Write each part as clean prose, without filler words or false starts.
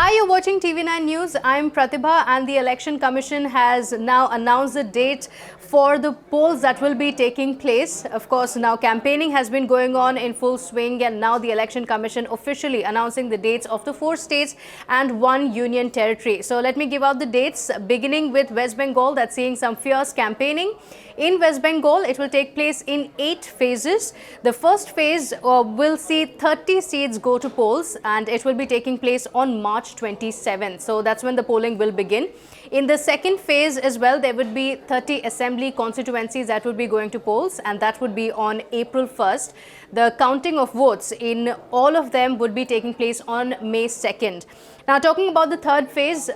Hi, you're watching TV9 News. I'm Pratibha, and the Election Commission has now announced the date for the polls that will be taking place. Of course, now campaigning has been going on in full swing, and now the Election Commission officially announcing the dates of the 4 states and 1 union territory. So let me give out the dates, beginning with West Bengal, that's seeing some fierce campaigning. In West Bengal, it will take place in 8 phases. The first phase will see 30 seats go to polls, and it will be taking place on March 27th. So that's when the polling will begin. In the second phase as well, there would be 30 assembly constituencies that would be going to polls, and that would be on April 1st. The counting of votes in all of them would be taking place on May 2nd. Now, talking about the third phase,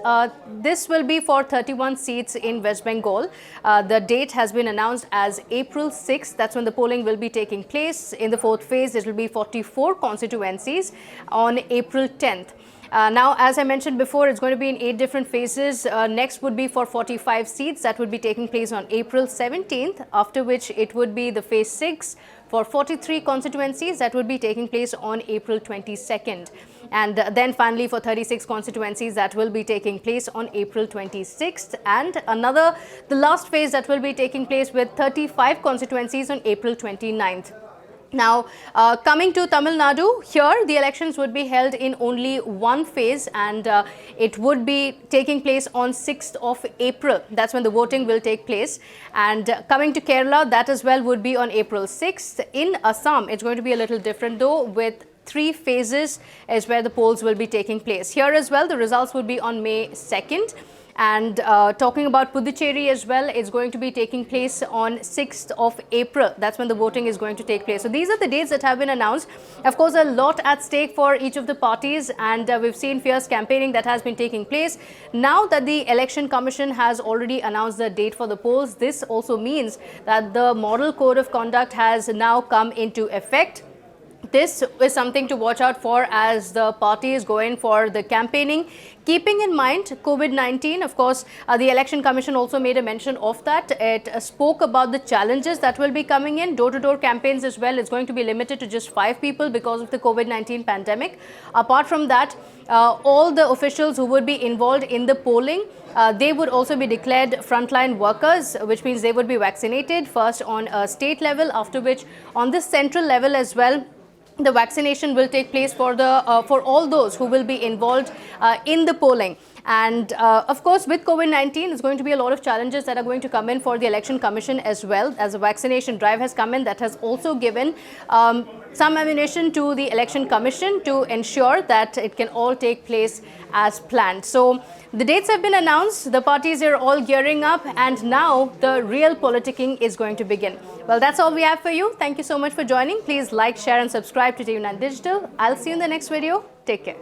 this will be for 31 seats in West Bengal. The date has been announced as April 6th. That's when the polling will be taking place. In the fourth phase, it will be 44 constituencies on April 10th. Now, as I mentioned before, it's going to be in 8 different phases. Next would be for 45 seats that would be taking place on April 17th, after which it would be the phase 6 for 43 constituencies that would be taking place on April 22nd. And then finally for 36 constituencies that will be taking place on April 26th. And the last phase that will be taking place with 35 constituencies on April 29th. Now, coming to Tamil Nadu, here the elections would be held in only one phase, and it would be taking place on 6th of April. That's when the voting will take place. And coming to Kerala, that as well would be on April 6th. In Assam, it's going to be a little different though, with 3 phases is where the polls will be taking place. Here as well, the results would be on May 2nd. And talking about Puducherry as well, it's going to be taking place on 6th of April. That's when the voting is going to take place. So these are the dates that have been announced. Of course, a lot at stake for each of the parties, and we've seen fierce campaigning that has been taking place. Now that the Election Commission has already announced the date for the polls, this also means that the Model Code of Conduct has now come into effect. This is something to watch out for as the parties go in for the campaigning. Keeping in mind COVID-19, of course, the Election Commission also made a mention of that. It spoke about the challenges that will be coming in. Door-to-door campaigns as well is going to be limited to just 5 people because of the COVID-19 pandemic. Apart from that, all the officials who would be involved in the polling, they would also be declared frontline workers, which means they would be vaccinated first on a state level, after which on the central level as well, the vaccination will take place for all those who will be involved in the polling. And of course, with COVID-19, there's going to be a lot of challenges that are going to come in for the Election Commission as well. As a vaccination drive has come in, that has also given some ammunition to the Election Commission to ensure that it can all take place as planned. So the dates have been announced, the parties are all gearing up, and now the real politicking is going to begin. Well, that's all we have for you. Thank you so much for joining. Please like, share and subscribe to TV9 Digital. I'll see you in the next video. Take care.